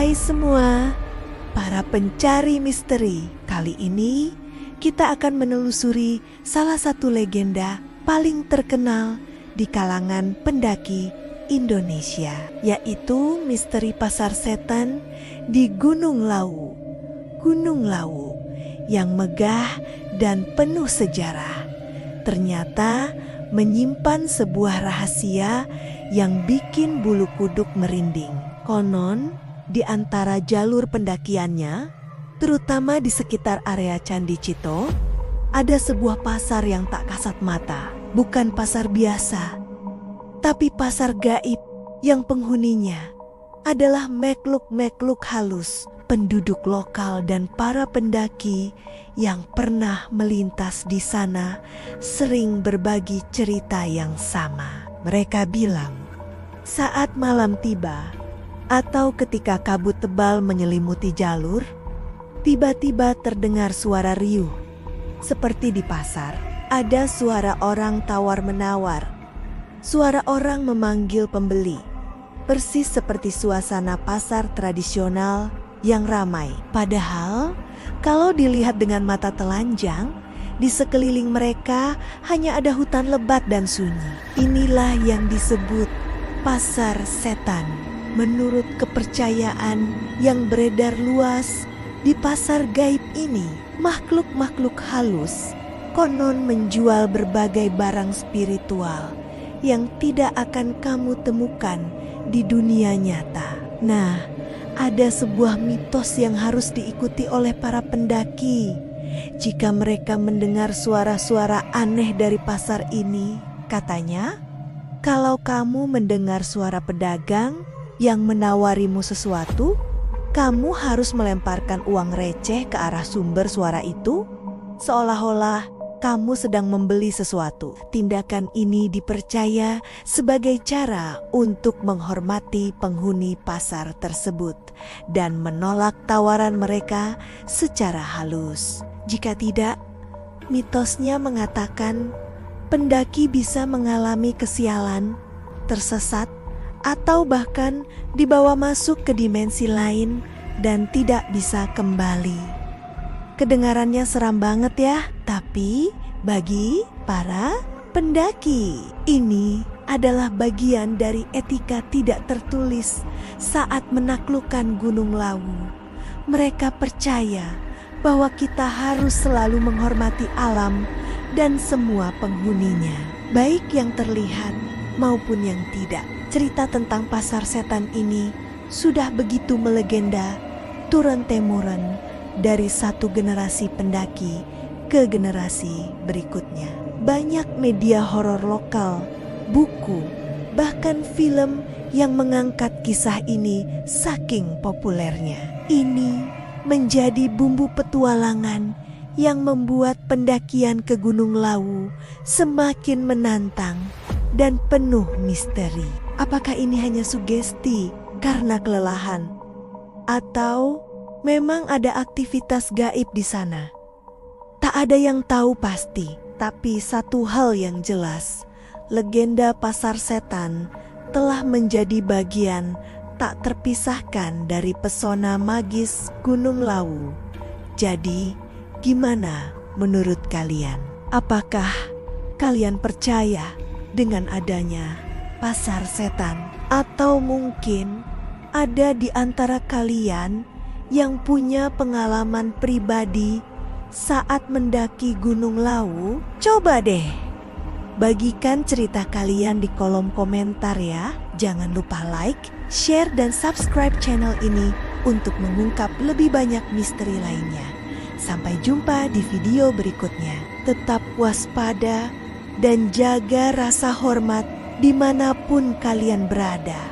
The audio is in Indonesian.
Hai semua, para pencari misteri. Kali ini kita akan menelusuri salah satu legenda paling terkenal di kalangan pendaki Indonesia, yaitu misteri Pasar Setan di Gunung Lawu. Gunung Lawu yang megah dan penuh sejarah, ternyata menyimpan sebuah rahasia yang bikin bulu kuduk merinding. Konon, di antara jalur pendakiannya, terutama di sekitar area Candi Cito, ada sebuah pasar yang tak kasat mata. Bukan pasar biasa, tapi pasar gaib yang penghuninya adalah makhluk-makhluk halus, penduduk lokal dan para pendaki yang pernah melintas di sana sering berbagi cerita yang sama. Mereka bilang, saat malam tiba atau ketika kabut tebal menyelimuti jalur, tiba-tiba terdengar suara riuh. Seperti di pasar, ada suara orang tawar-menawar, suara orang memanggil pembeli, persis seperti suasana pasar tradisional yang ramai. Padahal, kalau dilihat dengan mata telanjang, di sekeliling mereka hanya ada hutan lebat dan sunyi. Inilah yang disebut Pasar Setan. Menurut kepercayaan yang beredar luas di pasar gaib ini, makhluk-makhluk halus konon menjual berbagai barang spiritual yang tidak akan kamu temukan di dunia nyata. Nah, ada sebuah mitos yang harus diikuti oleh para pendaki. Jika mereka mendengar suara-suara aneh dari pasar ini, katanya, kalau kamu mendengar suara pedagang yang menawarimu sesuatu, kamu harus melemparkan uang receh ke arah sumber suara itu, seolah-olah kamu sedang membeli sesuatu. Tindakan ini dipercaya sebagai cara untuk menghormati penghuni pasar tersebut dan menolak tawaran mereka secara halus. Jika tidak, mitosnya mengatakan pendaki bisa mengalami kesialan, tersesat, atau bahkan dibawa masuk ke dimensi lain dan tidak bisa kembali. Kedengarannya seram banget ya, tapi bagi para pendaki, ini adalah bagian dari etika tidak tertulis saat menaklukkan Gunung Lawu. Mereka percaya bahwa kita harus selalu menghormati alam dan semua penghuninya, baik yang terlihat maupun yang tidak. Cerita tentang Pasar Setan ini sudah begitu melegenda, turun-temurun dari satu generasi pendaki ke generasi berikutnya. Banyak media horor lokal, buku, bahkan film yang mengangkat kisah ini saking populernya. Ini menjadi bumbu petualangan yang membuat pendakian ke Gunung Lawu semakin menantang dan penuh misteri. Apakah ini hanya sugesti karena kelelahan? Atau memang ada aktivitas gaib di sana? Tak ada yang tahu pasti, tapi satu hal yang jelas, legenda Pasar Setan telah menjadi bagian tak terpisahkan dari pesona magis Gunung Lawu. Jadi, gimana menurut kalian? Apakah kalian percaya dengan adanya Pasar Setan? Atau mungkin ada di antara kalian yang punya pengalaman pribadi saat mendaki Gunung Lawu? Coba deh bagikan cerita kalian di kolom komentar ya. Jangan lupa like, share, dan subscribe channel ini untuk mengungkap lebih banyak misteri lainnya. Sampai jumpa di video berikutnya. Tetap waspada dan jaga rasa hormat dimanapun kalian berada.